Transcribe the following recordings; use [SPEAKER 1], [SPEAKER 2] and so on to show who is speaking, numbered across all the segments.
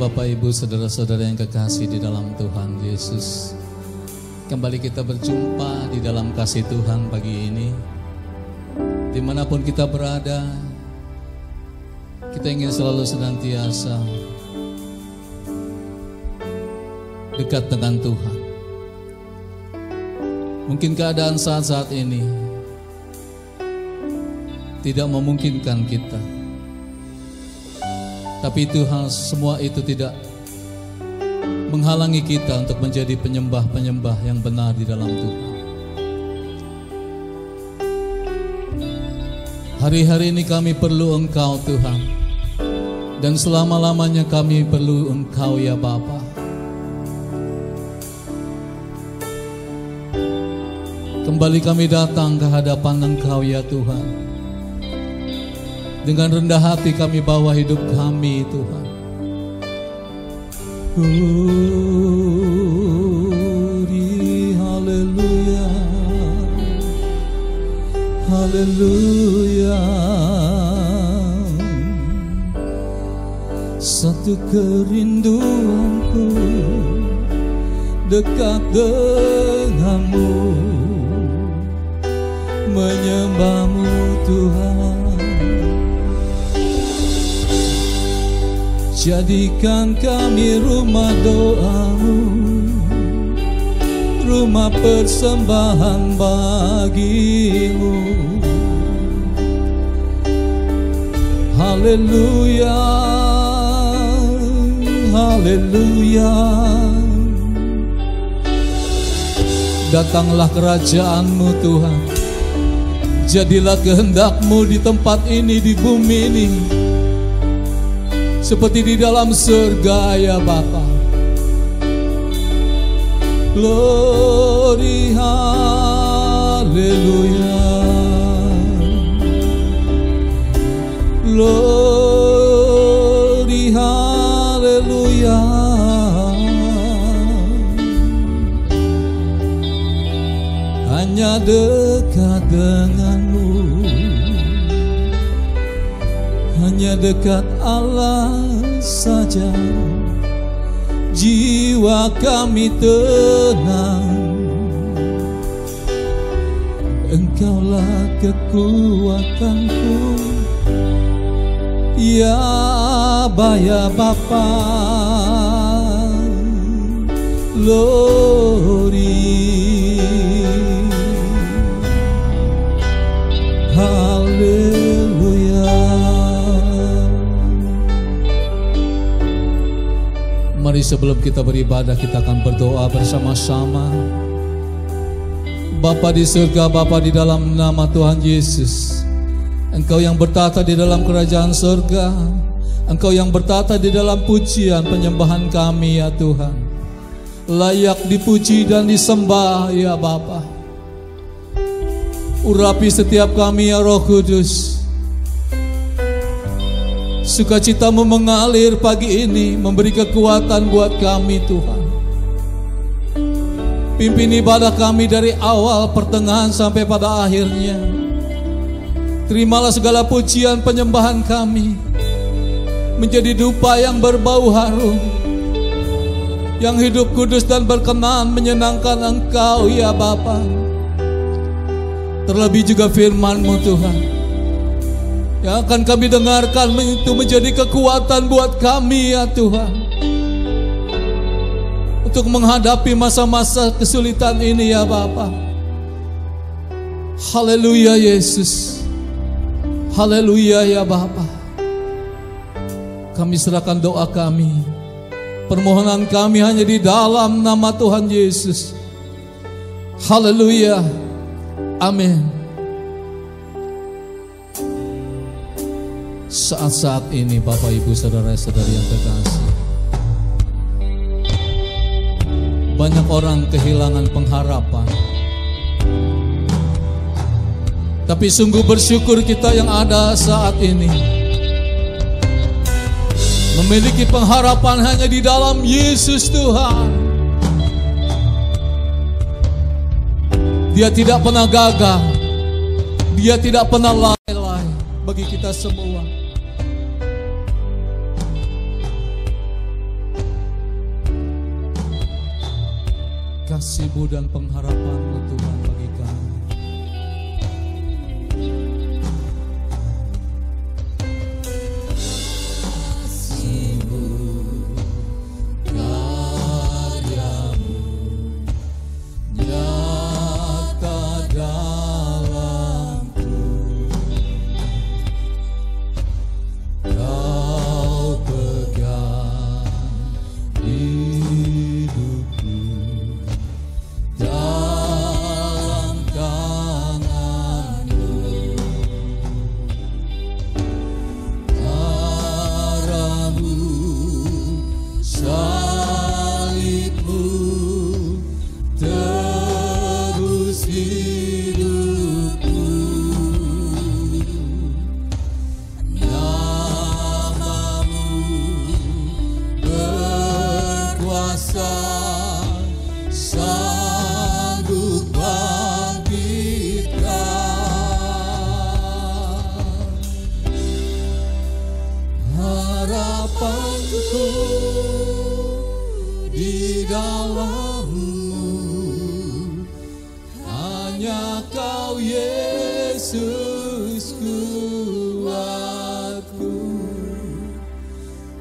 [SPEAKER 1] Bapak, Ibu, saudara-saudara yang kekasih di dalam Tuhan Yesus, kembali kita berjumpa di dalam kasih Tuhan pagi ini. Dimanapun kita berada, kita ingin selalu senantiasa dekat dengan Tuhan. Mungkin keadaan saat-saat ini tidak memungkinkan kita, tapi Tuhan, semua itu tidak menghalangi kita untuk menjadi penyembah-penyembah yang benar di dalam Tuhan. Hari-hari ini kami perlu Engkau Tuhan, dan selama-lamanya kami perlu Engkau ya Bapa. Kembali kami datang ke hadapan Engkau ya Tuhan. Dengan rendah hati kami bawa hidup kami Tuhan. Glory, haleluya, haleluya. Satu kerinduanku dekat denganmu, menyembahmu Tuhan. Jadikan kami rumah doamu, rumah persembahan bagimu. Haleluya, haleluya. Datanglah kerajaanmu Tuhan, jadilah kehendakmu di tempat ini, di bumi ini, seperti di dalam surga ya Bapa. Glory, haleluya, glory, haleluya. Hanya dekat denganmu, hanya dekat Allah saja, jiwa kami tenang. Engkaulah kekuatanku, ya Aba ya Bapa. Glory, haleluya. Mari sebelum kita beribadah, kita akan berdoa bersama-sama. Bapa di surga, Bapa di dalam nama Tuhan Yesus, Engkau yang bertata di dalam kerajaan surga, Engkau yang bertata di dalam pujian penyembahan kami ya Tuhan. Layak dipuji dan disembah ya Bapa. Urapi setiap kami ya Roh Kudus. Sukacitamu mengalir pagi ini, memberi kekuatan buat kami Tuhan. Pimpin ibadah kami dari awal, pertengahan sampai pada akhirnya. Terimalah segala pujian penyembahan kami menjadi dupa yang berbau harum, yang hidup kudus dan berkenan menyenangkan Engkau ya Bapa. Terlebih juga firman-Mu Tuhan, yang akan kami dengarkan itu menjadi kekuatan buat kami ya Tuhan, untuk menghadapi masa-masa kesulitan ini ya Bapa. Haleluya Yesus, haleluya ya Bapa. Kami serahkan doa kami, permohonan kami hanya di dalam nama Tuhan Yesus. Haleluya, amin. Saat-saat ini Bapak Ibu saudara-saudari yang terkasih, banyak orang kehilangan pengharapan. Tapi sungguh bersyukur kita yang ada saat ini, memiliki pengharapan hanya di dalam Yesus Tuhan. Dia tidak pernah gagal, Dia tidak pernah lalai bagi kita semua. kasih-Mu dan pengharapan-Mu Tuhan bagi kami. Kasih-Mu, karya-Mu nyata dalamku. Kau pegang hidupku dalam tangan-Mu. Darah-Mu, salib-Mu tebus hidupku. Nama-Mu berkuasa, sanggup bangkitkan. Harapanku di dalam-Mu, hanya Kau Yesus kuatku.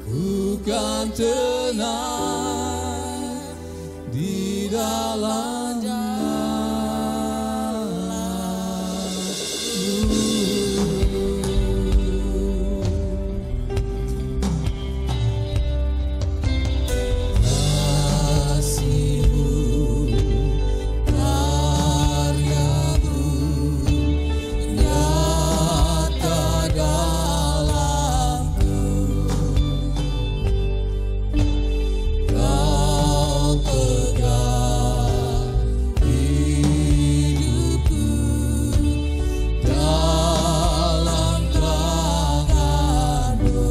[SPEAKER 1] Ku kan tenang di dalam-Nya. Kasih-Mu, karya-Mu nyata dalamku. Kau pegang hidupku dalam tangan-Mu.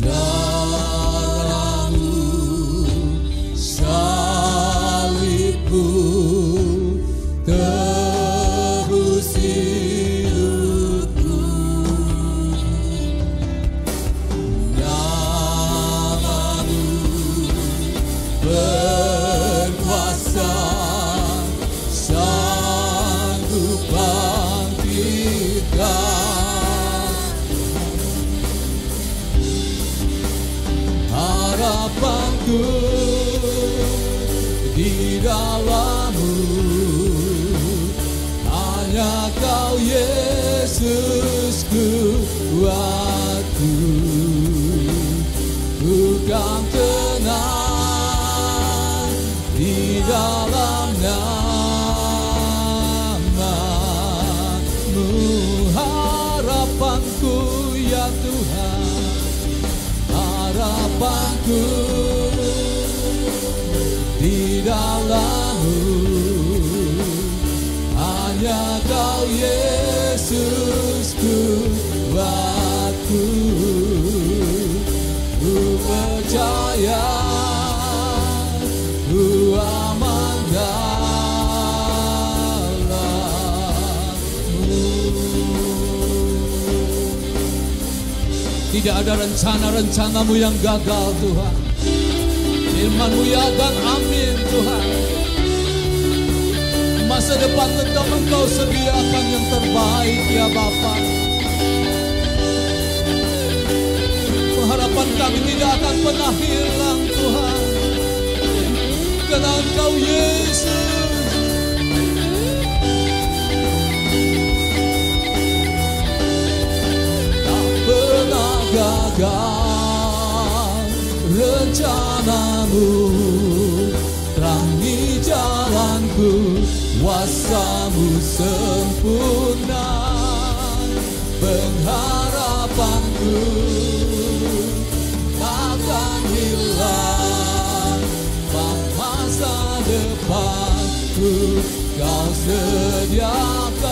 [SPEAKER 1] Darah-Mu, salib-Mu tebus hidupku. Nama-Mu berkuasa, sanggup bangkitkan. Harapanku di dalam-Mu, hanya Kau Yesus kuatku. Ku kan tenang di dalam nama-Mu. Harapanku ya Tuhan, harapanku di dalam-Mu, hanya Kau Yesus kuatku. Ku percaya, ku aman dalam-Mu. Tidak ada rencana-rencana-Mu yang gagal Tuhan. Firman-Mu ya dan amin Tuhan. Masa depan tetap Engkau sediakan yang terbaik ya Bapa. Pengharapan kami tidak akan pernah hilang Tuhan, karena Engkau Yesus tak pernah gagal. Rencana-Mu terangi jalanku, kuasa-Mu sempurna. Pengharapanku takkan hilang, masa depanku Kau sediakan.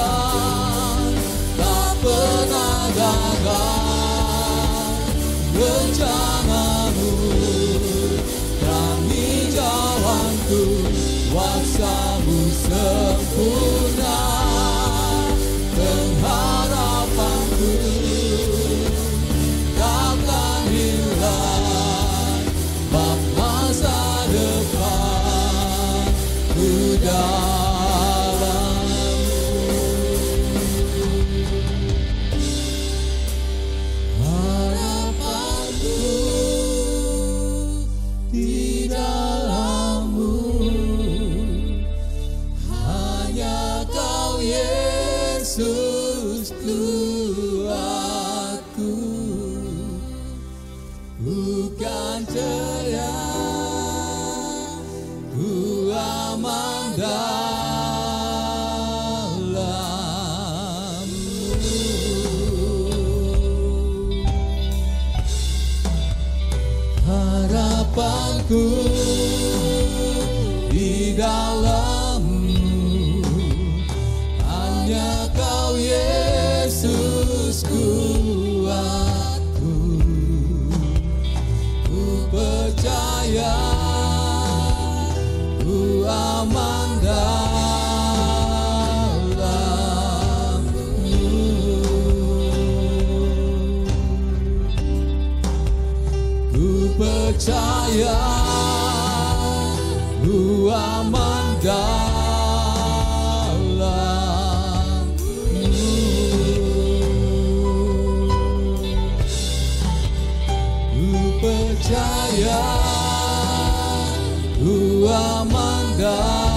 [SPEAKER 1] Tak pernah gagal rencana-Mu, terangi jalanku, kuasa-Mu sempurna. Pengharapanku takkan hilang, masa Yesus kuatku, bukan ceria, ku aman dalam-Mu. Harapanku di dalam-Mu, hanya Kau Yesus kuatku, ku percaya, ku aman dalam-Mu. Ku percaya, ku aman dalam-Mu. Percaya, ku aman dalam-Mu.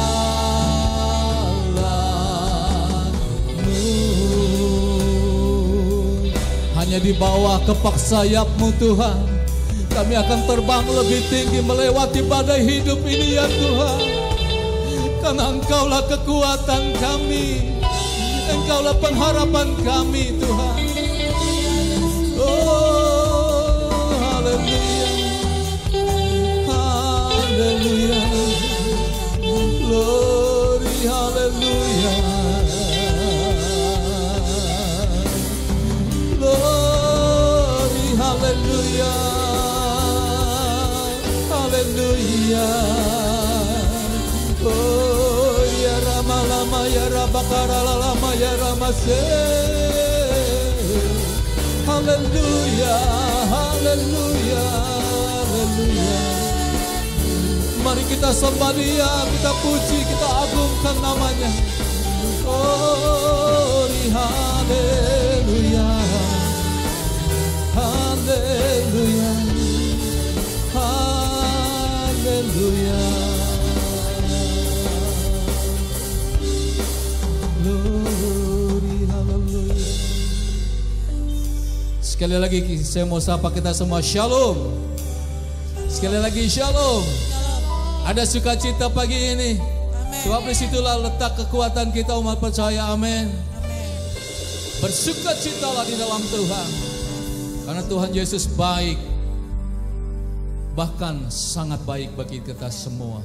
[SPEAKER 1] Hanya di bawah kepak sayap-Mu Tuhan, kami akan terbang lebih tinggi melewati badai hidup ini ya Tuhan. Karena Engkaulah kekuatan kami, Engkaulah pengharapan kami Tuhan. Oh, haleluya, haleluya, glory, haleluya, glory, haleluya, haleluya. Oh ya Rama lama ya Rabakara lama ya Ramase. Haleluya, haleluya, haleluya. Mari kita sembah Dia, kita puji, kita agungkan namanya. Oh, haleluya, haleluya, haleluya. Glory, haleluya. Sekali lagi saya mau sapa kita semua, shalom. Sekali lagi shalom. Ada sukacita pagi ini. Sebab disitulah letak kekuatan kita umat percaya, amin. Bersukacitalah di dalam Tuhan. Karena Tuhan Yesus baik. Bahkan sangat baik bagi kita semua.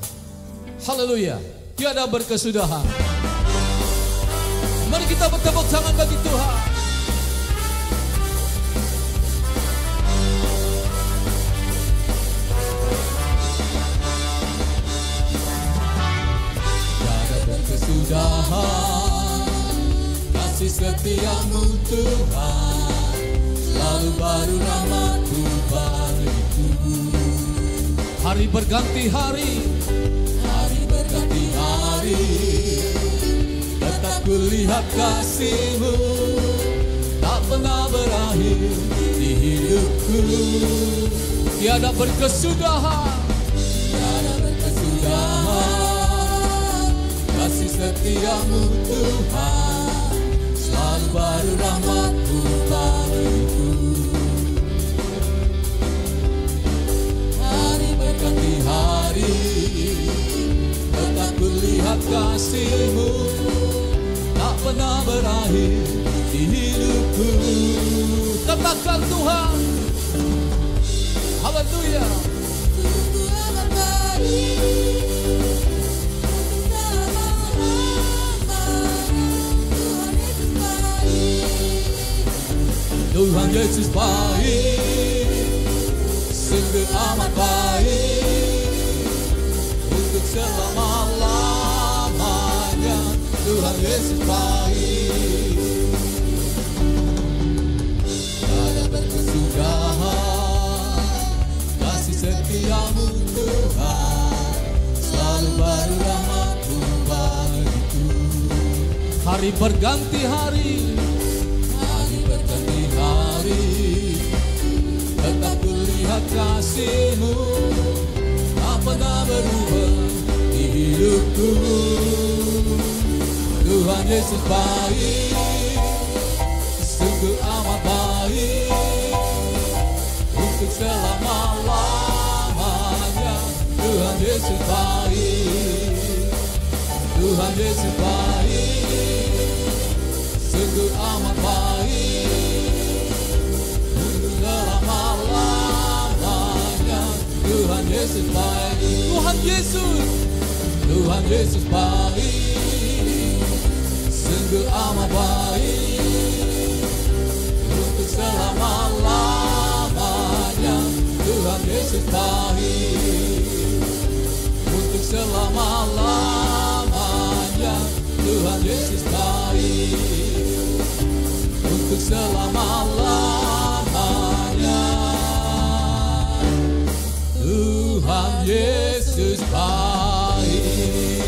[SPEAKER 1] Haleluya. Tiada berkesudahan. Mari kita bertepuk tangan bagi Tuhan. Berkesudahan kasih setia-Mu Tuhan, selalu baru rahmat-Mu bagiku. Hari berganti hari, hari berganti hari, tetap kulihat kasih-Mu tak pernah berakhir di hidupku. Tiada berkesudahan, tiada berkesudahan kasih setia-Mu Tuhan, selalu baru rahmat-Mu bagiku. Hari berganti hari, tetap kulihat kasih-Mu tak pernah berakhir di hidupku. Katakan Tuhan, haleluya. Tuhan Yesus baik, sungguh amat baik, untuk selama-lamanya. Tuhan Yesus baik, tiada berkesudahan kasih setia-Mu Tuhan, selalu baru rahmat-Mu bagiku. Hari berganti hari, hari berganti hari, tetap kulihat kasih-Mu tak pernah berubah di hidupku. Tuhan Yesus baik, sungguh amat baik, untuk selama-lamanya. Tuhan Yesus baik, Tuhan Yesus baik, sungguh amat baik, untuk selama-lamanya. Tuhan Yesus baik, Tuhan Yesus, Tuhan Yesus baik, sungguh amat baik, untuk selama-lamanya. Tuhan Yesus baik, untuk selama-lamanya. Tuhan Yesus baik, untuk selama-lamanya. Tuhan Yesus baik.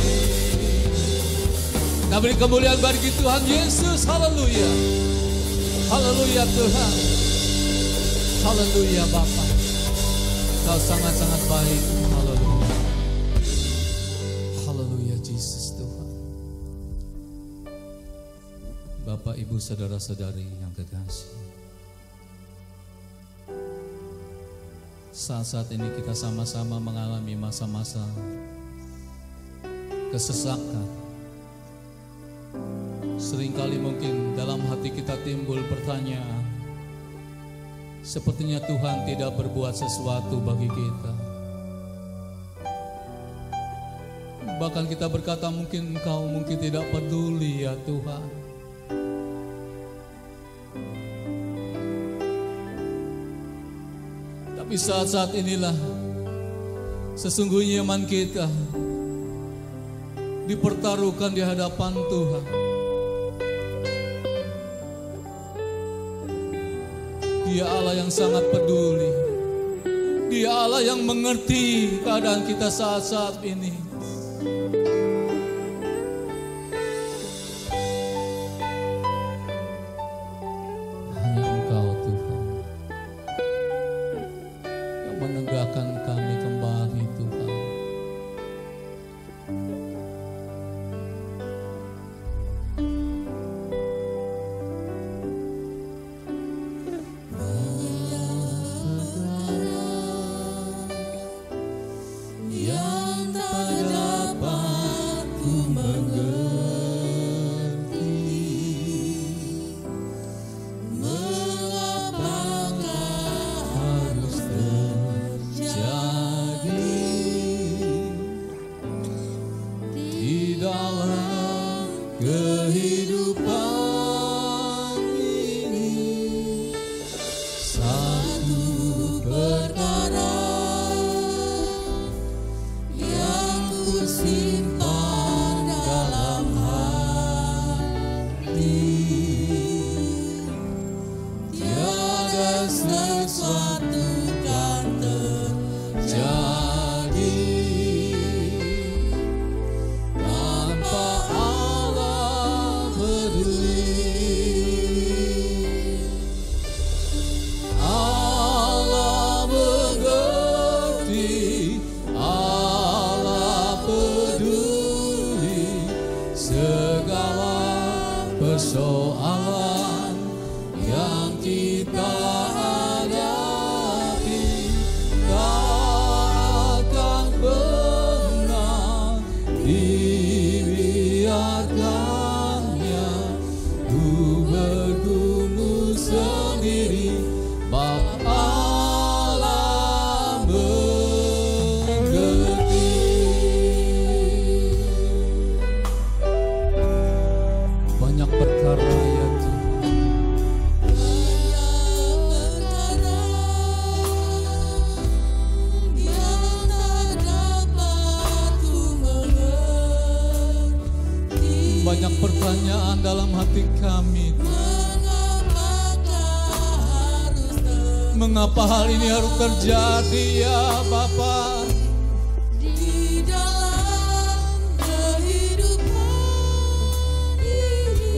[SPEAKER 1] Kita beri kemuliaan bagi Tuhan Yesus. Haleluya, haleluya Tuhan, haleluya Bapa, Kau sangat-sangat baik. Haleluya, haleluya Jesus Tuhan. Bapak, Ibu, saudara-saudari yang kekasih, saat-saat ini kita sama-sama mengalami masa-masa kesesakan. Seringkali mungkin dalam hati kita timbul pertanyaan, sepertinya Tuhan tidak berbuat sesuatu bagi kita. Bahkan kita berkata mungkin Engkau mungkin tidak peduli ya Tuhan. Tapi saat-saat inilah sesungguhnya iman kita dipertaruhkan di hadapan Tuhan. Dia Allah yang sangat peduli. Dia Allah yang mengerti keadaan kita saat-saat ini. Hanya Engkau Tuhan yang menegakkan kami kembali Tuhan. Persoalan yang kita hadapi tak akan pernah dibiarkannya ku bergumul sendiri. Bapa Allah mengerti. Banyak perkara ya Tuhan,
[SPEAKER 2] yang tak dapat ku mengerti.
[SPEAKER 1] banyak pertanyaan dalam hati kami. Mengapa hal ini harus terjadi ya Bapa?
[SPEAKER 2] Di dalam kehidupan ini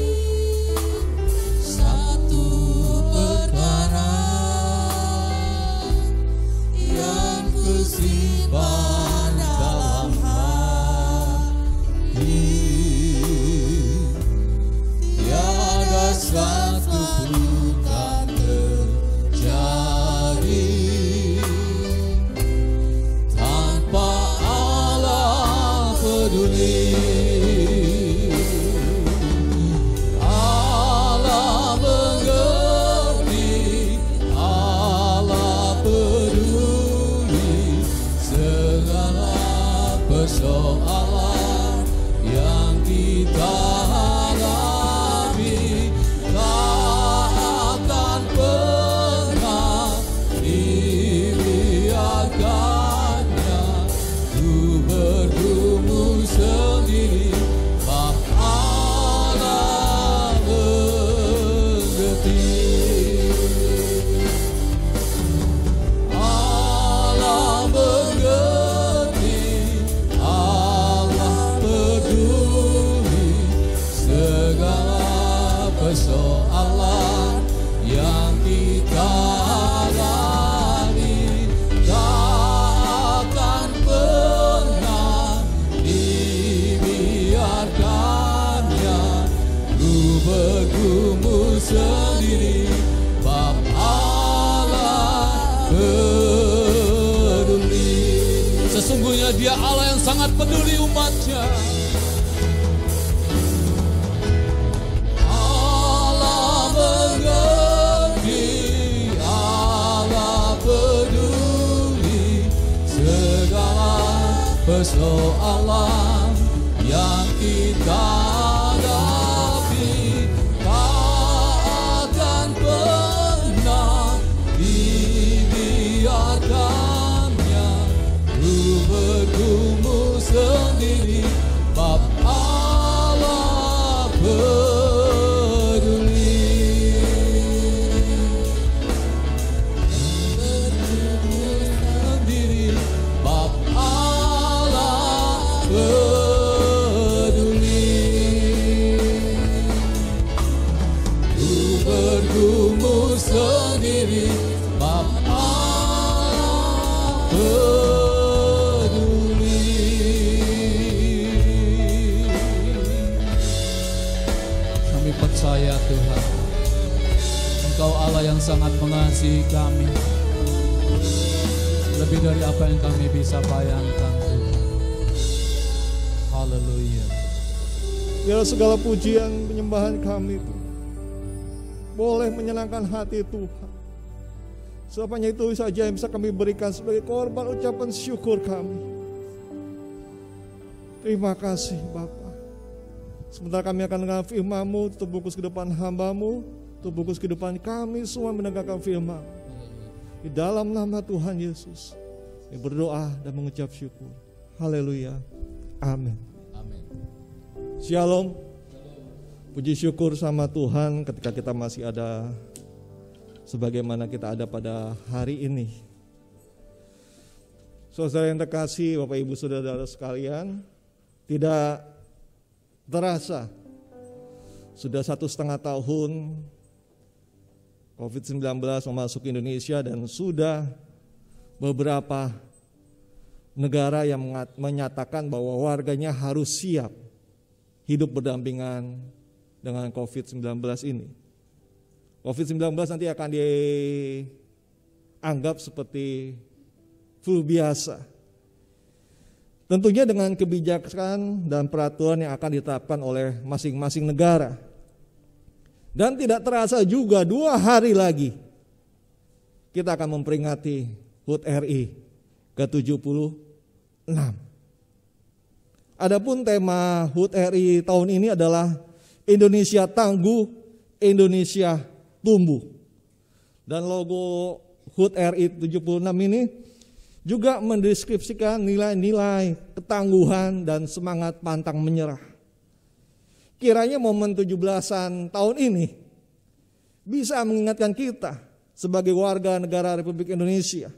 [SPEAKER 1] bergumul sendiri, Bapa Allah peduli. Sesungguhnya Dia Allah yang sangat peduli umat-Nya. Allah mengerti, Allah peduli segala persoalan yang kita hadapi. Tak akan pernah dibiarkannya ku bergumul sendiri, Bapa Allah peduli. Bergumul sendiri, Bapa Allah peduli. Ku bergumul sendiri, Bapa Allah peduli. Kami percaya Tuhan, Engkau Allah yang sangat mengasihi kami, lebih dari apa yang kami bisa bayangkan Tuhan. Haleluya.
[SPEAKER 3] Biar segala pujian penyembahan kami itu boleh menyenangkan hati Tuhan. Sebabnya itu saja yang bisa kami berikan sebagai korban ucapan syukur kami. Terima kasih Bapa. Sebentar kami akan mendengar firman-Mu, tutup bungkus ke depan hamba-Mu, tutup bungkus ke depan kami semua mendengarkan firman. Di dalam nama Tuhan Yesus, kami berdoa dan mengucap syukur. Haleluya. Amin.
[SPEAKER 1] Amin.
[SPEAKER 3] Shalom. Puji syukur sama Tuhan ketika kita masih ada sebagaimana kita ada pada hari ini. Saudara yang terkasih, Bapak Ibu Saudara sekalian, tidak terasa sudah 1,5 tahun COVID-19 memasuki Indonesia dan sudah beberapa negara yang menyatakan bahwa warganya harus siap hidup berdampingan dengan COVID-19 ini. COVID-19 nanti akan dianggap seperti flu biasa. Tentunya dengan kebijakan dan peraturan yang akan ditetapkan oleh masing-masing negara. Dan tidak terasa juga 2 hari lagi kita akan memperingati HUT RI ke-76. Adapun tema HUT RI tahun ini adalah Indonesia Tangguh, Indonesia Tumbuh. Dan logo HUT RI 76 ini juga mendeskripsikan nilai-nilai ketangguhan dan semangat pantang menyerah. Kiranya momen 17-an tahun ini bisa mengingatkan kita sebagai warga negara Republik Indonesia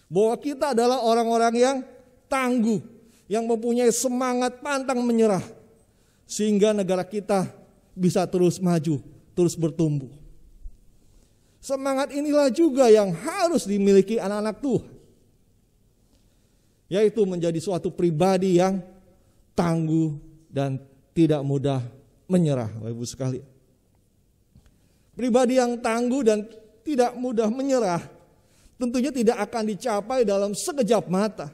[SPEAKER 3] bahwa kita adalah orang-orang yang tangguh, yang mempunyai semangat pantang menyerah, sehingga negara kita bisa terus maju, terus bertumbuh. Semangat inilah juga yang harus dimiliki anak-anak Tuhan, yaitu menjadi suatu pribadi yang tangguh dan tidak mudah menyerah, Bapak Ibu sekalian. Pribadi yang tangguh dan tidak mudah menyerah tentunya tidak akan dicapai dalam sekejap mata.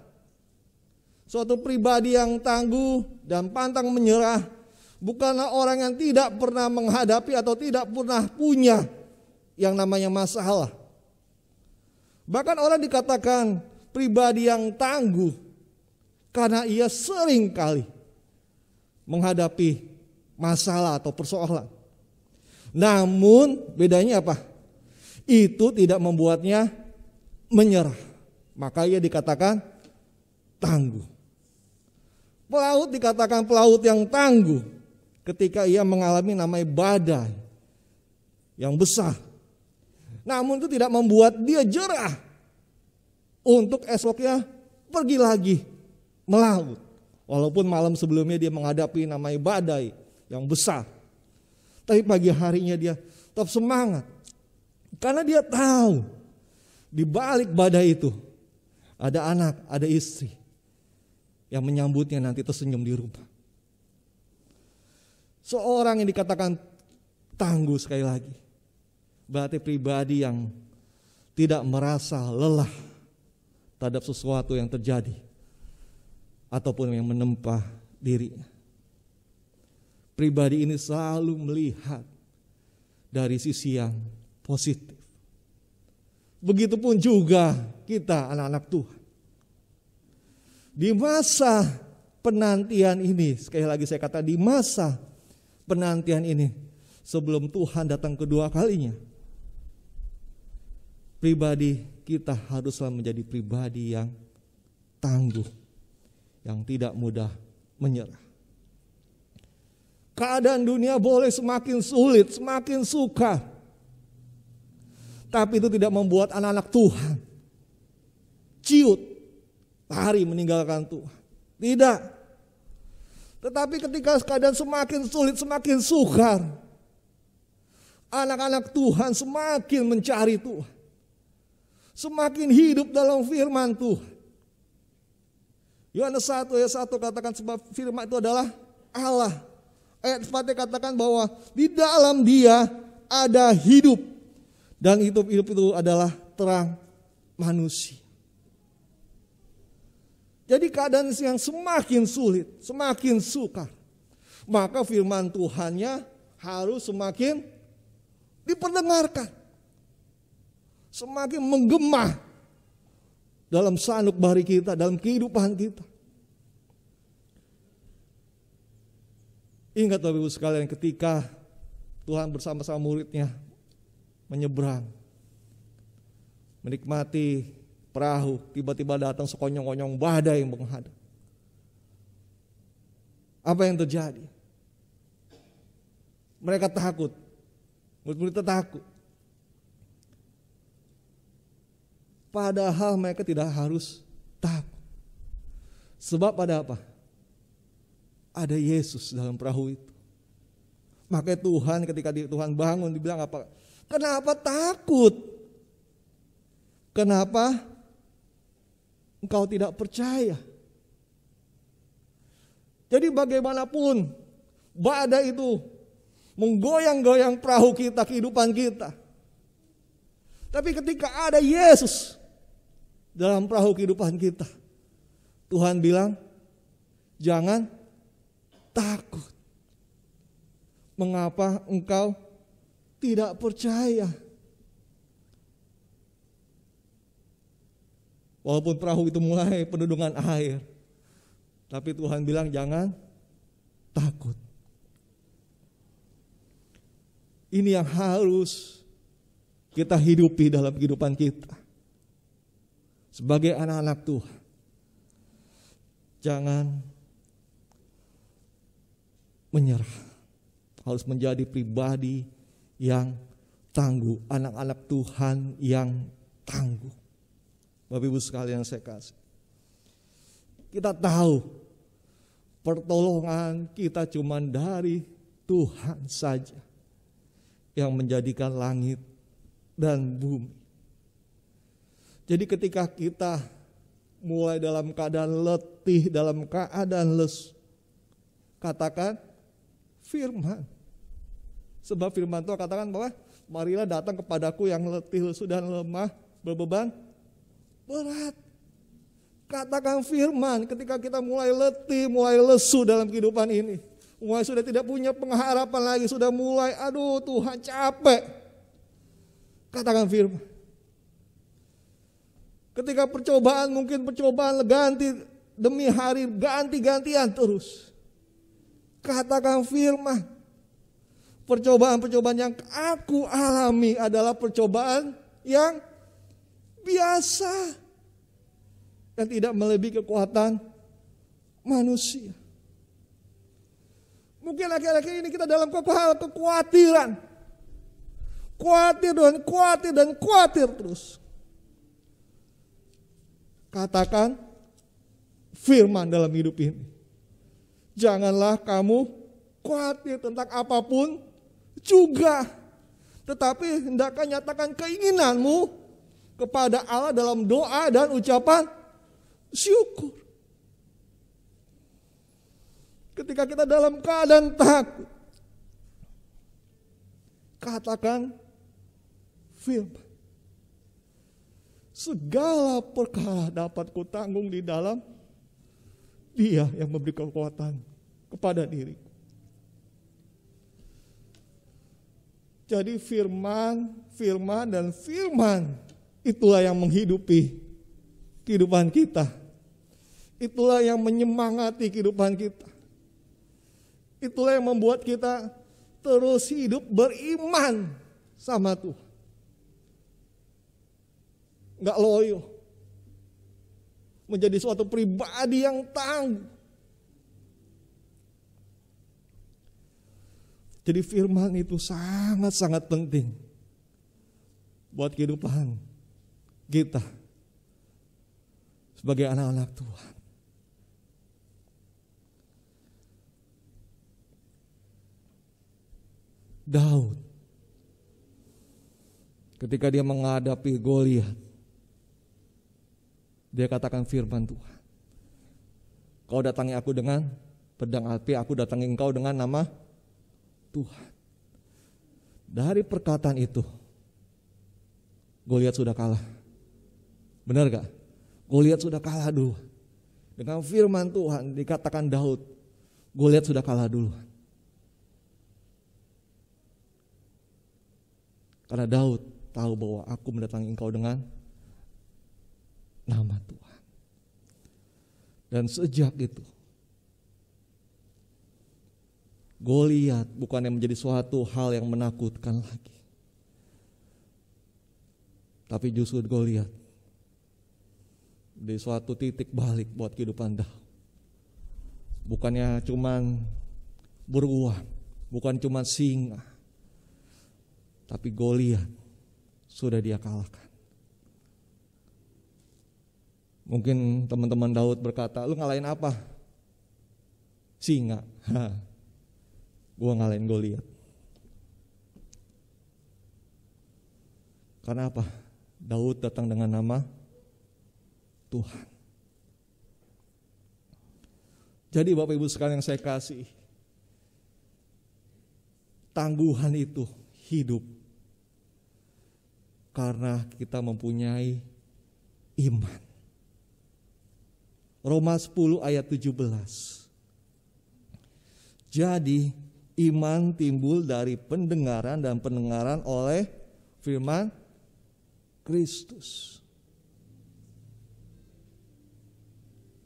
[SPEAKER 3] Suatu pribadi yang tangguh dan pantang menyerah bukanlah orang yang tidak pernah menghadapi atau tidak pernah punya yang namanya masalah. Bahkan orang dikatakan pribadi yang tangguh karena ia sering kali menghadapi masalah atau persoalan. Namun bedanya apa? Itu tidak membuatnya menyerah. Maka ia dikatakan tangguh. Pelaut dikatakan pelaut yang tangguh ketika ia mengalami namanya badai yang besar. Namun itu tidak membuat dia jerah untuk esoknya pergi lagi melaut. Walaupun malam sebelumnya dia menghadapi namanya badai yang besar. Tapi pagi harinya dia tetap semangat. Karena dia tahu di balik badai itu ada anak, ada istri yang menyambutnya nanti tersenyum di rumah. Seorang yang dikatakan tangguh sekali lagi. Berarti pribadi yang tidak merasa lelah terhadap sesuatu yang terjadi ataupun yang menempa dirinya. Pribadi ini selalu melihat dari sisi yang positif. Begitupun juga kita anak-anak Tuhan. Di masa penantian ini, sekali lagi saya kata di masa penantian ini, sebelum Tuhan datang kedua kalinya, pribadi kita haruslah menjadi pribadi yang tangguh, yang tidak mudah menyerah. Keadaan dunia boleh semakin sulit, semakin sukar, tapi itu tidak membuat anak-anak Tuhan ciut, lari meninggalkan Tuhan. Tidak. Tetapi ketika keadaan semakin sulit, semakin sukar, anak-anak Tuhan semakin mencari Tuhan, semakin hidup dalam firman Tuhan. Yohanes 1 ayat 1 katakan sebab firman itu adalah Allah. Ayat 4 katakan bahwa di dalam Dia ada hidup, dan hidup itu adalah terang manusia. Jadi keadaan yang semakin sulit, semakin sukar, maka firman Tuhannya harus semakin diperdengarkan, semakin menggema dalam sanubari kita, dalam kehidupan kita. Ingat Bapak Ibu sekalian, ketika Tuhan bersama-sama muridnya menyeberang, menikmati perahu, tiba-tiba datang sekonyong-konyong badai yang menghadap. Apa yang terjadi? Mereka takut, murid-muridnya takut. Padahal mereka tidak harus takut. Sebab ada apa? Ada Yesus dalam perahu itu. Makanya Tuhan ketika Tuhan bangun dibilang apa? Kenapa takut? Kenapa engkau tidak percaya? Jadi bagaimanapun badai itu menggoyang-goyang perahu kita, kehidupan kita. Tapi ketika ada Yesus dalam perahu kehidupan kita, Tuhan bilang, jangan takut. Mengapa engkau tidak percaya? Walaupun perahu itu mulai penuh dengan air, tapi Tuhan bilang jangan takut. Ini yang harus kita hidupi dalam kehidupan kita sebagai anak-anak Tuhan. Jangan menyerah, harus menjadi pribadi yang tangguh, anak-anak Tuhan yang tangguh. Bapak Ibu sekalian saya kasih, kita tahu pertolongan kita cuma dari Tuhan saja yang menjadikan langit dan bumi. Jadi ketika kita mulai dalam keadaan letih, dalam keadaan lesu, katakan firman. Sebab firman Tuhan katakan bahwa marilah datang kepadaku yang letih, lesu dan lemah, berbeban berat. Katakan firman ketika kita mulai letih, mulai lesu dalam kehidupan ini. Mulai sudah tidak punya pengharapan lagi, sudah mulai aduh Tuhan capek. Katakan firman. Ketika percobaan, mungkin percobaan ganti demi hari, ganti-gantian terus. Katakan firman. Percobaan-percobaan yang aku alami adalah percobaan yang biasa dan tidak melebihi kekuatan manusia. Mungkin akhir-akhir ini kita dalam kekhawatiran, khawatir dan khawatir terus. Katakan firman dalam hidup ini. Janganlah kamu khawatir tentang apapun juga, tetapi hendaklah nyatakan keinginanmu kepada Allah dalam doa dan ucapan syukur. Ketika kita dalam keadaan takut, katakan firman. Segala perkara dapat kutanggung di dalam Dia yang memberi kekuatan kepada diriku. Jadi firman itulah yang menghidupi kehidupan kita. Itulah yang menyemangati kehidupan kita. Itulah yang membuat kita terus hidup beriman sama Tuhan. Enggak loyo. Menjadi suatu pribadi yang tangguh. Jadi firman itu sangat-sangat penting buat kehidupan kita sebagai anak-anak Tuhan. Daud ketika dia menghadapi Goliat, dia katakan firman Tuhan. Kau datangi aku dengan pedang api, aku datangi engkau dengan nama Tuhan. Dari perkataan itu Goliat sudah kalah. Benar gak? Goliat sudah kalah dulu. Dengan firman Tuhan dikatakan Daud, Goliat sudah kalah dulu. Karena Daud tahu bahwa aku mendatangi engkau dengan nama Tuhan. Dan sejak itu Goliat bukannya menjadi suatu hal yang menakutkan lagi, tapi justru Goliat di suatu titik balik buat kehidupan Daud. Bukannya cuman beruang, bukan cuma singa, tapi Goliat sudah dia kalahkan. Mungkin teman-teman Daud berkata, lu ngalahin apa? Singa. Gua ngalahin Goliat. Karena apa? Daud datang dengan nama Tuhan. Jadi Bapak Ibu sekalian yang saya kasih, tangguhan itu hidup karena kita mempunyai iman. Roma 10 ayat 17. Jadi iman timbul dari pendengaran dan pendengaran oleh firman Kristus.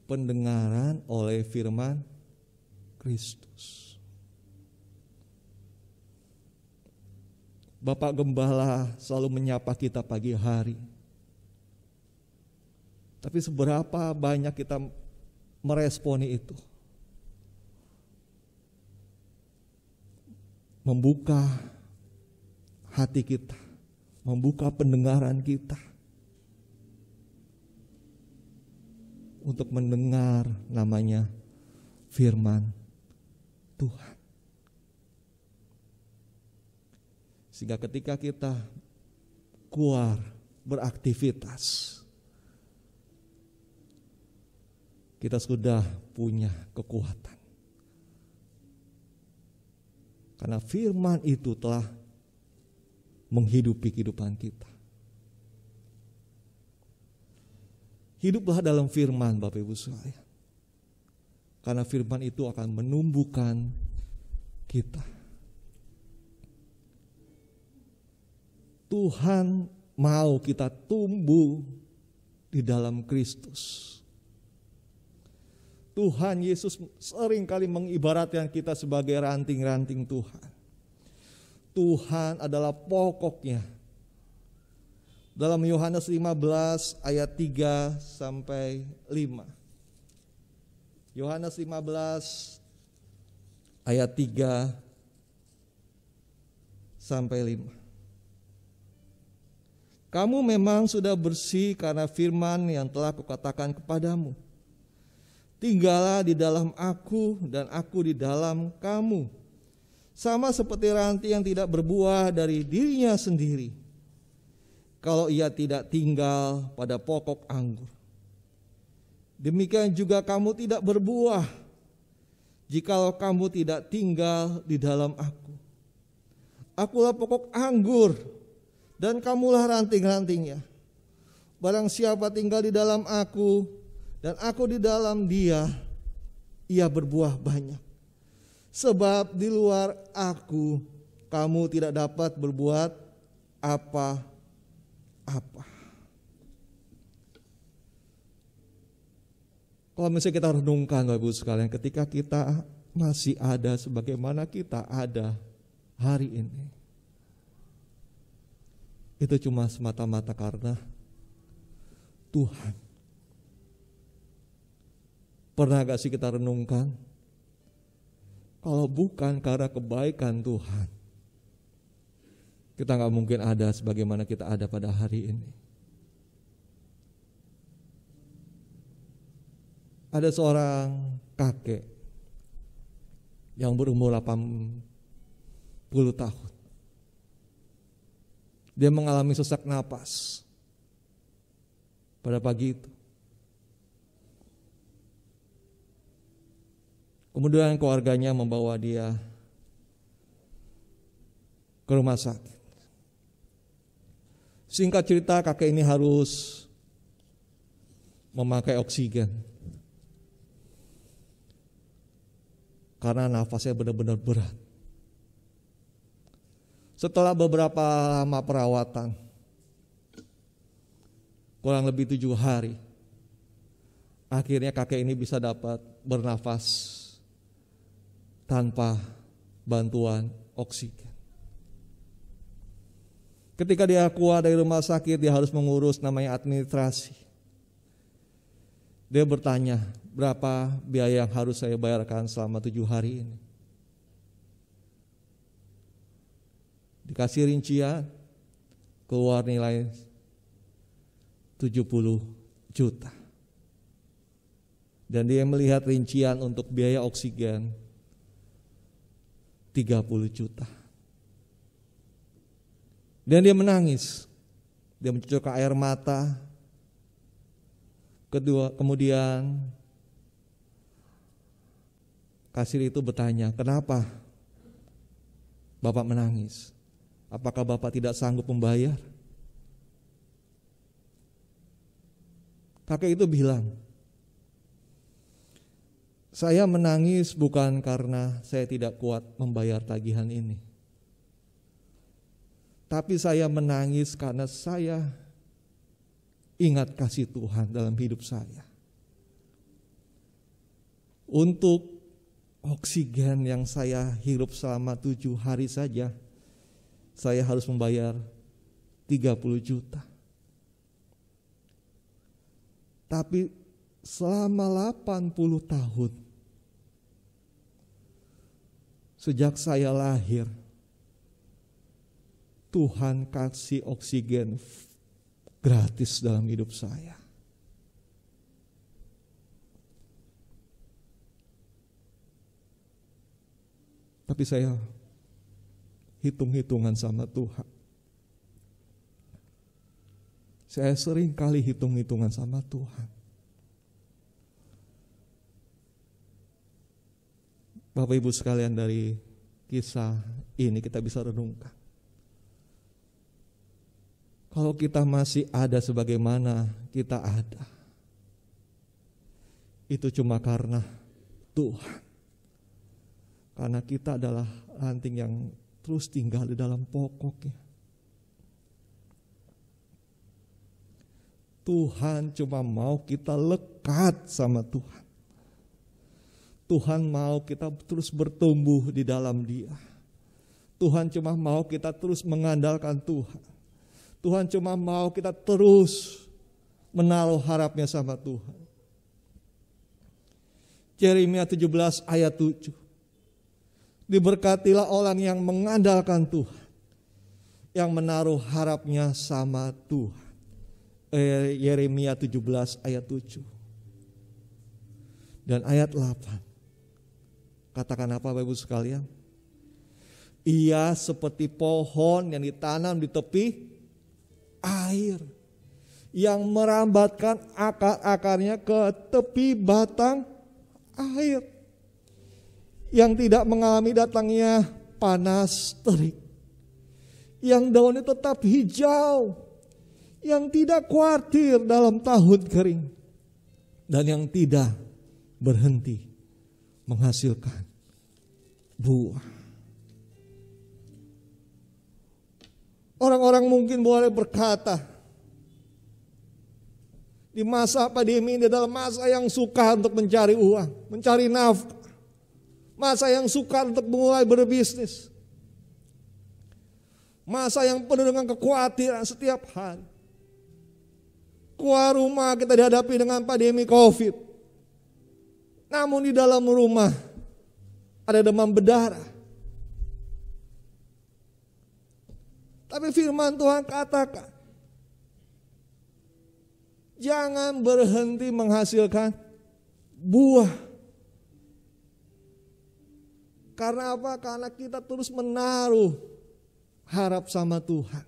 [SPEAKER 3] Pendengaran oleh firman Kristus. Bapak Gembala selalu menyapa kita pagi hari. Tapi seberapa banyak kita meresponi itu? Membuka hati kita, membuka pendengaran kita untuk mendengar namanya firman Tuhan. Sehingga ketika kita keluar beraktivitas, kita sudah punya kekuatan. Karena firman itu telah menghidupi kehidupan kita. Hiduplah dalam firman Bapak Ibu sekalian. Karena firman itu akan menumbuhkan kita. Tuhan mau kita tumbuh di dalam Kristus. Tuhan Yesus sering kali mengibaratkan kita sebagai ranting-ranting Tuhan. Tuhan adalah pokoknya. Dalam Yohanes 15 ayat 3 sampai 5. Yohanes 15 ayat 3 sampai 5. Kamu memang sudah bersih karena firman yang telah kukatakan kepadamu. Tinggallah di dalam aku dan aku di dalam kamu. Sama seperti ranting yang tidak berbuah dari dirinya sendiri, kalau ia tidak tinggal pada pokok anggur. Demikian juga kamu tidak berbuah, jikalau kamu tidak tinggal di dalam aku. Akulah pokok anggur dan kamulah ranting-rantingnya. Barang siapa tinggal di dalam aku dan aku di dalam dia, ia berbuah banyak. Sebab di luar aku kamu tidak dapat berbuat apa-apa. Kalau misalnya kita renungkan Bapak Ibu sekalian, ketika kita masih ada sebagaimana kita ada hari ini, itu cuma semata-mata karena Tuhan. Pernah gak sih kita renungkan, kalau bukan karena kebaikan Tuhan, kita gak mungkin ada sebagaimana kita ada pada hari ini. Ada seorang kakek yang berumur 80 tahun. Dia mengalami sesak napas pada pagi itu. Kemudian keluarganya membawa dia ke rumah sakit. Singkat cerita, kakek ini harus memakai oksigen karena nafasnya benar-benar berat. Setelah beberapa lama perawatan, kurang lebih 7 hari, akhirnya kakek ini bisa dapat bernafas tanpa bantuan oksigen. Ketika dia keluar dari rumah sakit, dia harus mengurus namanya administrasi. Dia bertanya, berapa biaya yang harus saya bayarkan selama 7 hari ini? Dikasih rincian, keluar nilai 70 juta. Dan dia melihat rincian untuk biaya oksigen 30 juta. Dan dia menangis. Dia mencucurkan air mata. Kemudian kasir itu bertanya, kenapa Bapak menangis? Apakah Bapak tidak sanggup membayar? Kakek itu bilang, saya menangis bukan karena saya tidak kuat membayar tagihan ini. Tapi saya menangis karena saya ingat kasih Tuhan dalam hidup saya. Untuk oksigen yang saya hirup selama 7 hari saja, saya harus membayar 30 juta. Tapi selama 80 tahun, sejak saya lahir, Tuhan kasih oksigen gratis dalam hidup saya. Tapi saya hitung-hitungan sama Tuhan. Saya sering kali hitung-hitungan sama Tuhan. Bapak Ibu sekalian, dari kisah ini kita bisa renungkan. Kalau kita masih ada sebagaimana kita ada, itu cuma karena Tuhan. Karena kita adalah ranting yang terus tinggal di dalam pokoknya. Tuhan cuma mau kita lekat sama Tuhan. Tuhan mau kita terus bertumbuh di dalam Dia. Tuhan cuma mau kita terus mengandalkan Tuhan. Tuhan cuma mau kita terus menaruh harapnya sama Tuhan. Yeremia 17 ayat 7. Diberkatilah orang yang mengandalkan Tuhan, yang menaruh harapnya sama Tuhan. Yeremia 17 ayat 7. Dan ayat 8. Katakan apa Bapak Ibu sekalian? Ia seperti pohon yang ditanam di tepi air, yang merambatkan akar-akarnya ke tepi batang air, yang tidak mengalami datangnya panas terik, yang daunnya tetap hijau, yang tidak khawatir dalam tahun kering, dan yang tidak berhenti menghasilkan buah. Orang-orang mungkin boleh berkata, di masa pandemi ini adalah masa yang sukar untuk mencari uang, mencari nafkah. Masa yang sukar untuk mulai berbisnis. Masa yang penuh dengan kekhawatiran setiap hari. Keluar rumah kita dihadapi dengan pandemi COVID. Namun di dalam rumah ada demam berdarah. Tapi firman Tuhan katakan, jangan berhenti menghasilkan buah. Karena apa? Karena kita terus menaruh harap sama Tuhan.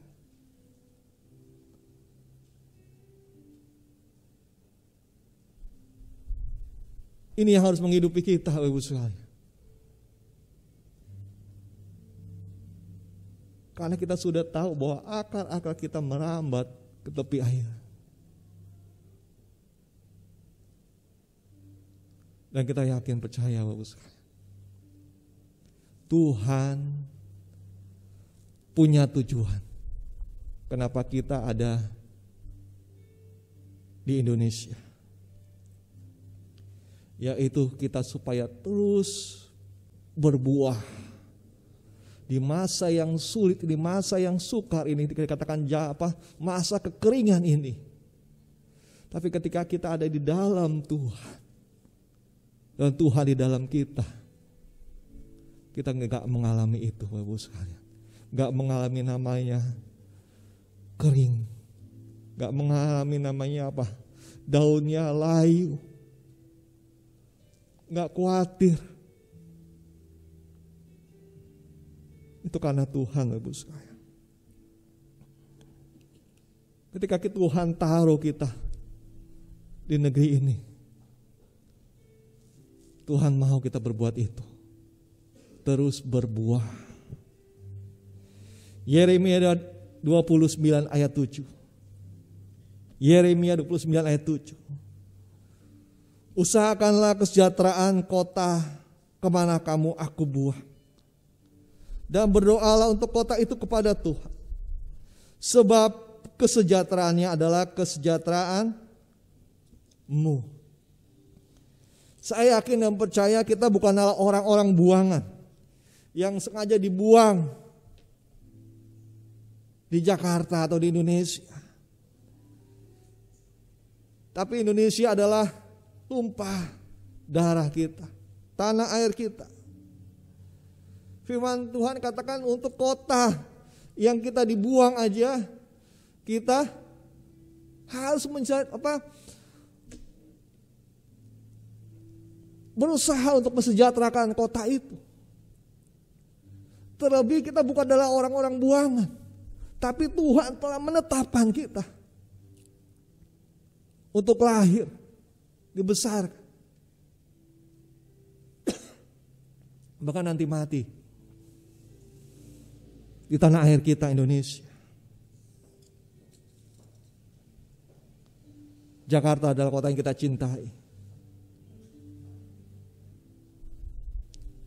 [SPEAKER 3] Ini yang harus menghidupi kita, Bapak Ibu sekalian. Karena kita sudah tahu bahwa akar-akar kita merambat ke tepi air. Dan kita yakin percaya, Bapak Ibu sekalian, Tuhan punya tujuan kenapa kita ada di Indonesia, yaitu kita supaya terus berbuah di masa yang sulit, di masa yang sukar ini, dikatakan masa kekeringan ini. Tapi ketika kita ada di dalam Tuhan dan Tuhan di dalam kita nggak mengalami itu, Bapak Ibu sekalian. Nggak mengalami namanya kering, nggak mengalami namanya daunnya layu, nggak khawatir. Itu karena Tuhan, Bapak Ibu sekalian. Ketika Tuhan taruh kita di negeri ini, Tuhan mau kita berbuat itu, terus berbuah. Yeremia 29 ayat 7. Yeremia 29 ayat 7. Usahakanlah kesejahteraan kota kemana kamu aku buah, dan berdoalah untuk kota itu kepada Tuhan, sebab kesejahteraannya adalah kesejahteraanmu. Saya yakin dan percaya kita bukanlah orang-orang buangan yang sengaja dibuang di Jakarta atau di Indonesia. Tapi Indonesia adalah tumpah darah kita, tanah air kita. Firman Tuhan katakan untuk kota yang kita dibuang aja, kita harus mencari berusaha untuk mensejahterakan kota itu. Terlebih kita bukan adalah orang-orang buangan, tapi Tuhan telah menetapkan kita untuk lahir, dibesarkan, bahkan nanti mati di tanah air kita Indonesia. Jakarta adalah kota yang kita cintai.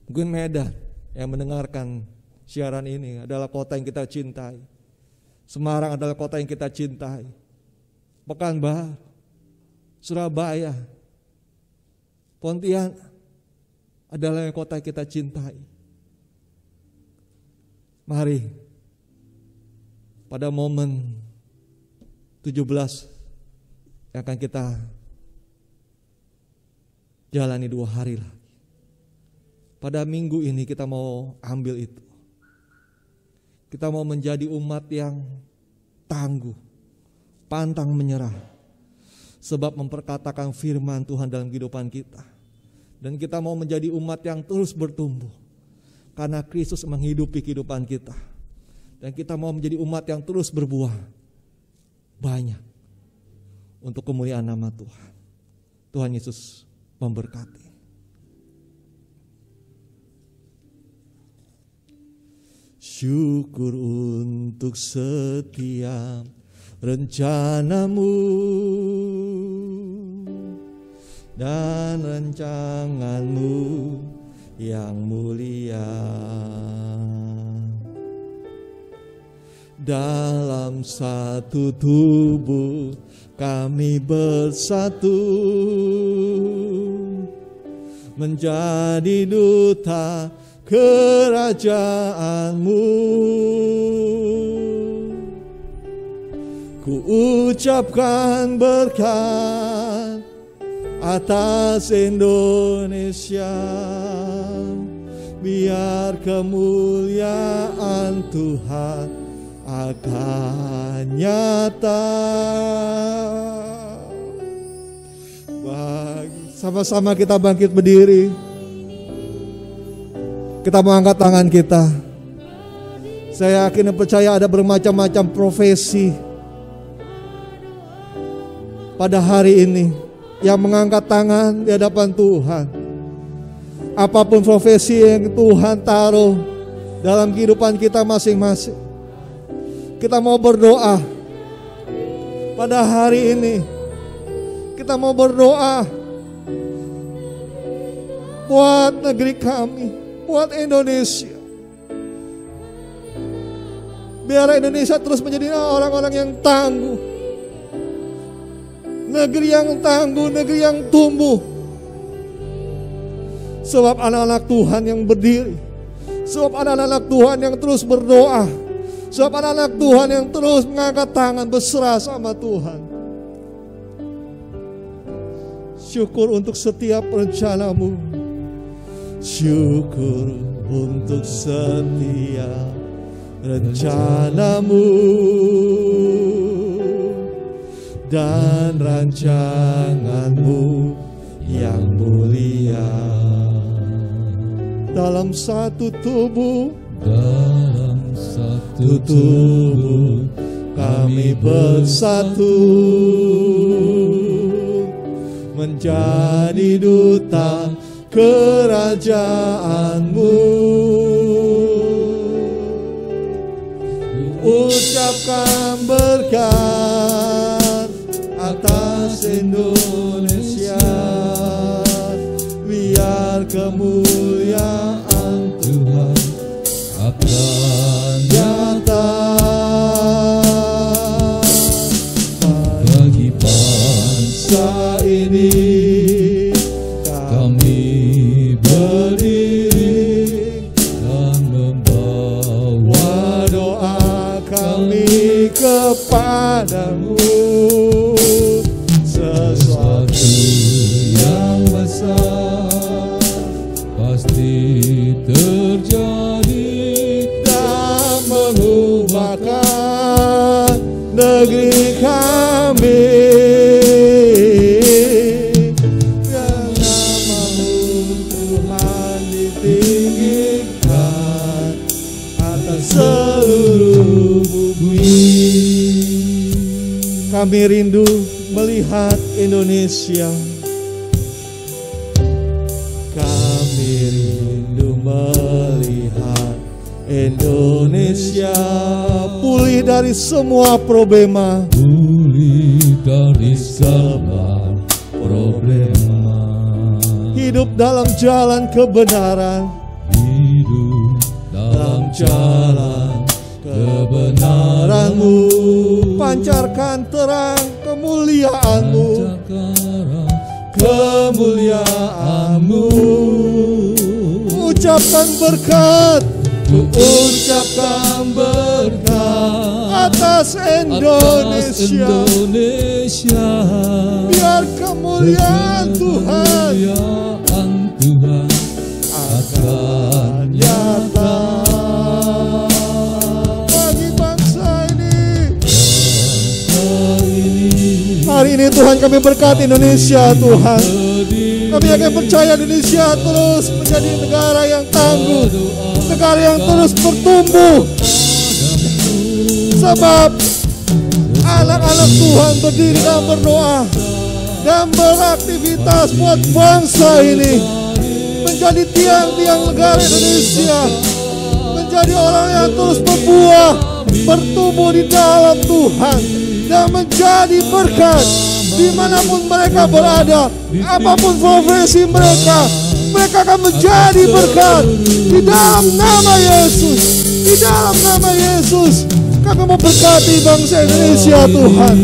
[SPEAKER 3] Mungkin Medan yang mendengarkan siaran ini adalah kota yang kita cintai. Semarang adalah kota yang kita cintai. Pekanbaru, Surabaya, Pontianak adalah kota yang kita cintai. Mari pada momen 17 yang akan kita jalani 2 hari lagi. Pada minggu ini kita mau ambil itu. Kita mau menjadi umat yang tangguh, pantang menyerah. Sebab memperkatakan firman Tuhan dalam kehidupan kita. Dan kita mau menjadi umat yang terus bertumbuh. Karena Kristus menghidupi kehidupan kita. Dan kita mau menjadi umat yang terus berbuah banyak untuk kemuliaan nama Tuhan. Tuhan Yesus memberkati. Syukur untuk setiap rencanamu dan rancanganmu yang mulia. Dalam satu tubuh kami bersatu menjadi duta kerajaanmu. Ku ucapkan berkat atas Indonesia, biar kemuliaan Tuhan akan nyata. Sama-sama kita bangkit berdiri. Kita mengangkat tangan kita. Saya yakin dan percaya ada bermacam-macam profesi pada hari ini yang mengangkat tangan di hadapan Tuhan. Apapun profesi yang Tuhan taruh dalam kehidupan kita masing-masing, kita mau berdoa pada hari ini. Kita mau berdoa buat negeri kami, buat Indonesia. Biar Indonesia terus menjadi orang-orang yang tangguh, negeri yang tangguh, negeri yang tumbuh. Sebab anak-anak Tuhan yang berdiri, sebab anak-anak Tuhan yang terus berdoa, sebab anak-anak Tuhan yang terus mengangkat tangan berserah sama Tuhan. Syukur untuk setiap rencanamu, syukur untuk setiap rencanamu dan rancanganmu yang mulia. Dalam satu tubuh, kami bersatu menjadi duta kerajaanmu. Ucapkan berkat atas Indonesia, biar kemuliaan Tuhan akan nyata. Bagi bangsa ini kami berdiri dan membawa doa kami kepadamu. Sesuatu yang besar pasti terjadi dan mengubahkan negeri kami. Yang namamu Tuhan ditinggikan atas seluruh bumi. Kami rindu melihat Indonesia. Kami rindu melihat Indonesia pulih dari semua problema, pulih dari segala problema. Hidup dalam jalan kebenaran, hidup dalam jalan kebenaran-Mu. Pancarkan terang kemuliaan-Mu, kemuliaan-Mu. Ucapkan berkat, ucapkan berkat atas Indonesia, biar kemuliaan Tuhan akan nyata. Bagi bangsa ini, hari ini Tuhan kami berkati Indonesia. Tuhan, kami akan percaya Indonesia terus menjadi negara yang tangguh, negara yang terus bertumbuh. Sebab anak-anak Tuhan berdiri dan berdoa dan beraktivitas buat bangsa ini menjadi tiang-tiang negara Indonesia, menjadi orang yang akan terus berbuah, bertumbuh di dalam Tuhan, dan menjadi berkat dimanapun mereka berada. Apapun profesi mereka, mereka akan menjadi berkat di dalam nama Yesus. Di dalam nama Yesus, kami memberkati bangsa Indonesia Tuhan.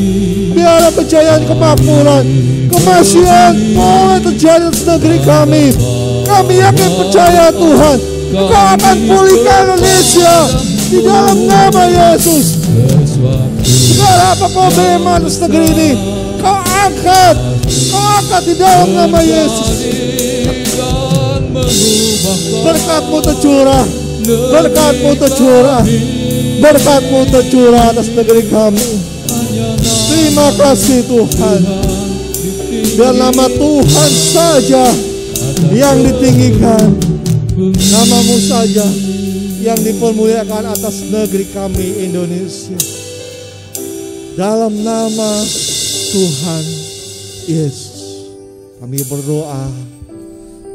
[SPEAKER 3] Biarlah kejayaan, kemakmuran, kemasyuran boleh terjadi di negeri kami. Kami yakin percaya Tuhan, Kau akan pulihkan Indonesia di dalam nama Yesus. Segala apa problema di negeri ini, Kau angkat di dalam nama Yesus. Berkat-Mu tercurah, berkat-Mu tercurah, berkat-Mu tercurah atas negeri kami. Terima kasih Tuhan. Biar nama Tuhan saja yang ditinggikan, nama-Mu saja yang dipermuliakan atas negeri kami Indonesia. Dalam nama Tuhan Yesus kami berdoa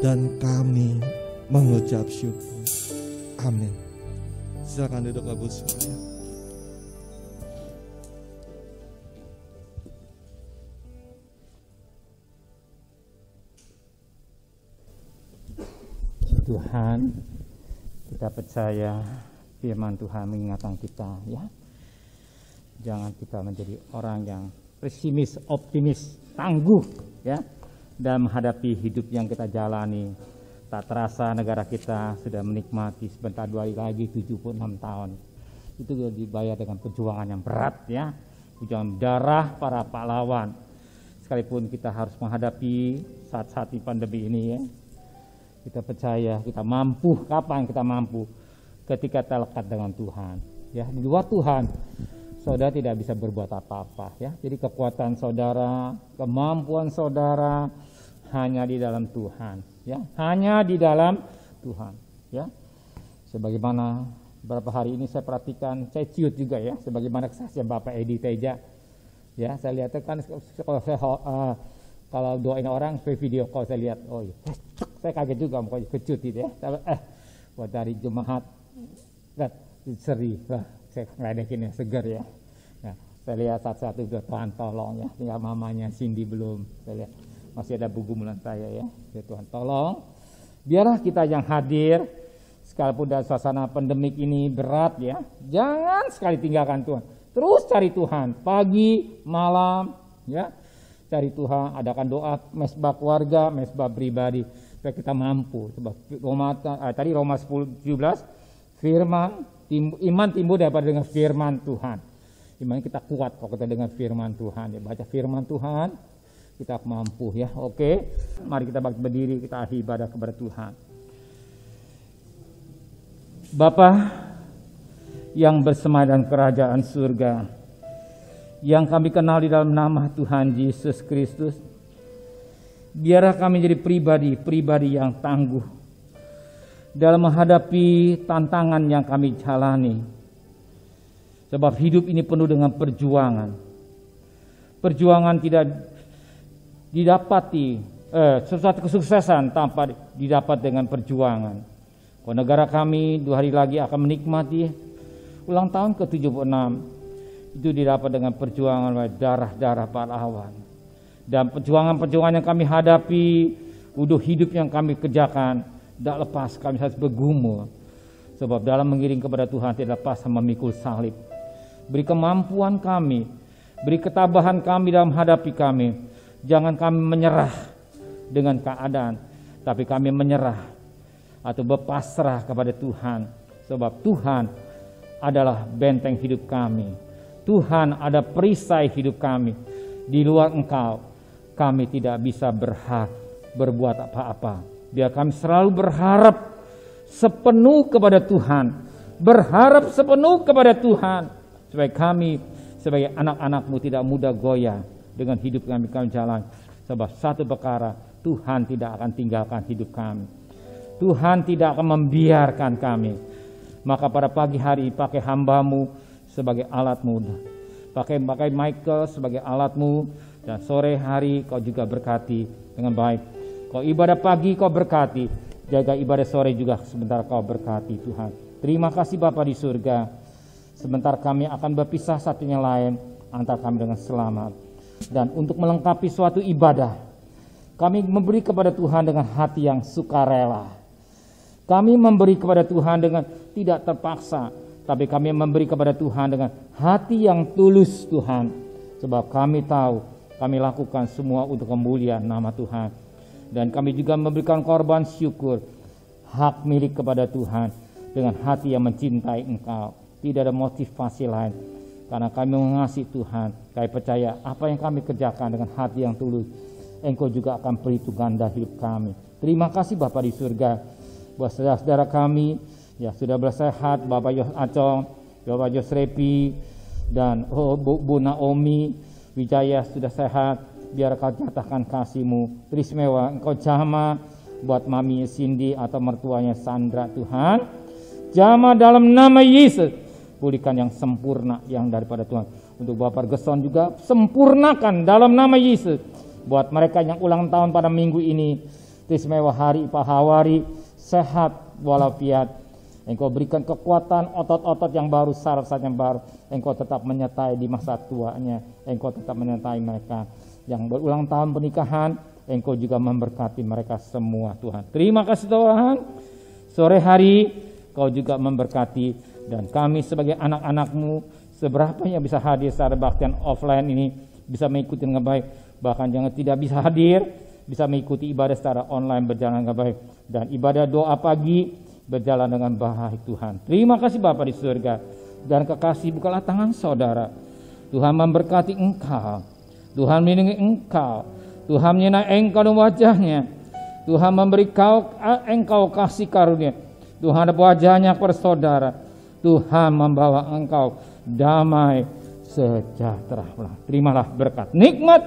[SPEAKER 3] dan kami mengucap syukur. Amin. Silakan duduk Bapak sekalian.
[SPEAKER 4] Tuhan, kita percaya firman Tuhan mengingatkan kita, ya. Jangan kita menjadi orang yang pesimis, optimis, tangguh, ya, dalam menghadapi hidup yang kita jalani. Tak terasa negara kita sudah menikmati sebentar 2 hari lagi 76 tahun. Itu dibayar dengan perjuangan yang berat, ya, perjuangan darah para pahlawan. Sekalipun kita harus menghadapi saat-saat di pandemi ini, ya. Kita percaya kita mampu. Kapan kita mampu? Ketika kita lekat dengan Tuhan, ya. Di luar Tuhan saudara tidak bisa berbuat apa-apa, ya. Jadi kekuatan saudara, kemampuan saudara hanya di dalam Tuhan, ya. Hanya di dalam Tuhan, ya. Sebagaimana beberapa hari ini saya perhatikan, saya ciut juga, ya, sebagaimana kesaksian Bapak Edi Teja, ya. Saya lihat kan kalau saya kalau doain orang ke video call, saya lihat, oh iya, saya kaget juga, mukanya kecut gitu, ya. Buat dari jemaat, seri, saya ngeledekin yang segar, ya. Nah, saya lihat satu-satu Tuhan tolong, ya. Tinggal mamanya Cindy belum, saya lihat masih ada pergumulan saya, ya. Tuhan tolong, biarlah kita yang hadir, sekalipun dalam suasana pandemik ini berat, ya. Jangan sekali tinggalkan Tuhan, terus cari Tuhan, pagi, malam, ya. Cari Tuhan, adakan doa mesbah keluarga, mesbah pribadi, supaya kita mampu. Sebab tadi Roma 10:17, firman, iman timbul daripada dengan firman Tuhan. Iman kita kuat kalau kita dengan firman Tuhan. Ya, baca firman Tuhan, kita mampu, ya. Oke, mari kita berdiri, kita akhiri ibadah kepada Tuhan. Bapa yang bersemayam kerajaan surga, yang kami kenal di dalam nama Tuhan Yesus Kristus, biarlah kami jadi pribadi yang tangguh dalam menghadapi tantangan yang kami jalani. Sebab hidup ini penuh dengan perjuangan. Perjuangan tidak didapati, sesuatu kesuksesan tanpa didapat dengan perjuangan. Kalau negara kami 2 hari lagi akan menikmati ulang tahun ke-76, itu didapat dengan perjuangan oleh darah-darah pahlawan. Dan perjuangan-perjuangan yang kami hadapi, hidup yang kami kerjakan, tidak lepas kami harus bergumul. Sebab dalam mengiring kepada Tuhan tidak lepas memikul salib. Beri kemampuan kami, beri ketabahan kami dalam hadapi kami. Jangan kami menyerah dengan keadaan, tapi kami menyerah atau berpasrah kepada Tuhan. Sebab Tuhan adalah benteng hidup kami. Tuhan ada perisai hidup kami. Di luar Engkau, kami tidak bisa berbuat apa-apa. Biar kami selalu berharap sepenuh kepada Tuhan. Berharap sepenuh kepada Tuhan. Supaya kami sebagai anak-anak-Mu tidak mudah goyah dengan hidup kami jalan. Sebab satu perkara, Tuhan tidak akan tinggalkan hidup kami. Tuhan tidak akan membiarkan kami. Maka pada pagi hari pakai hamba-Mu sebagai alat-Mu, pakai Michael sebagai alat-Mu, dan sore hari Kau juga berkati dengan baik. Kau ibadah pagi Kau berkati, jaga ibadah sore juga sebentar Kau berkati Tuhan. Terima kasih Bapa di surga. Sebentar kami akan berpisah satunya lain, antar kami dengan selamat. Dan untuk melengkapi suatu ibadah, kami memberi kepada Tuhan dengan hati yang sukarela. Kami memberi kepada Tuhan dengan tidak terpaksa, tapi kami memberi kepada Tuhan dengan hati yang tulus Tuhan. Sebab kami tahu kami lakukan semua untuk kemuliaan nama Tuhan. Dan kami juga memberikan korban syukur, hak milik kepada Tuhan dengan hati yang mencintai Engkau. Tidak ada motivasi lain, karena kami mengasihi Tuhan. Kami percaya apa yang kami kerjakan dengan hati yang tulus, Engkau juga akan perhitung ganda hidup kami. Terima kasih Bapa di surga buat saudara-saudara kami ya sudah bersehat, Bapak Yos Acong, Bapak Yos Repi, dan Bu Naomi Wijaya sudah sehat. Biar Kau nyatakan kasih-Mu teristimewa. Engkau jamah buat Mami Cindy atau mertuanya Sandra Tuhan. Jamah dalam nama Yesus. Pulihkan yang sempurna yang daripada Tuhan. Untuk Bapak Geson juga sempurnakan dalam nama Yesus. Buat mereka yang ulang tahun pada minggu ini, teristimewa hari Pahawari, sehat walafiat. Engkau berikan kekuatan otot-otot yang baru, saraf-saraf yang baru. Engkau tetap menyertai di masa tuanya. Engkau tetap menyertai mereka yang berulang tahun pernikahan. Engkau juga memberkati mereka semua Tuhan. Terima kasih Tuhan. Sore hari Kau juga memberkati. Dan kami sebagai anak-anak-Mu, seberapa yang bisa hadir secara baktian offline ini, bisa mengikuti dengan baik. Bahkan jangan tidak bisa hadir, bisa mengikuti ibadah secara online berjalan dengan baik. Dan ibadah doa pagi berjalan dengan baik Tuhan. Terima kasih Bapa di surga. Dan kekasih bukalah tangan saudara. Tuhan memberkati engkau. Tuhan melindungi engkau. Tuhan menyinai engkau dan wajahnya. Tuhan memberi engkau kasih karunia. Tuhan ada wajahnya kepada saudara. Tuhan membawa engkau damai sejahtera. Terimalah berkat nikmat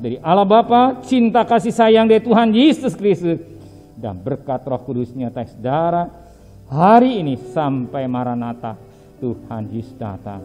[SPEAKER 4] dari Allah Bapa, cinta kasih sayang dari Tuhan Yesus Kristus, dan berkat Roh Kudus nyata saudara hari ini sampai Maranatha Tuhan Yesus datang.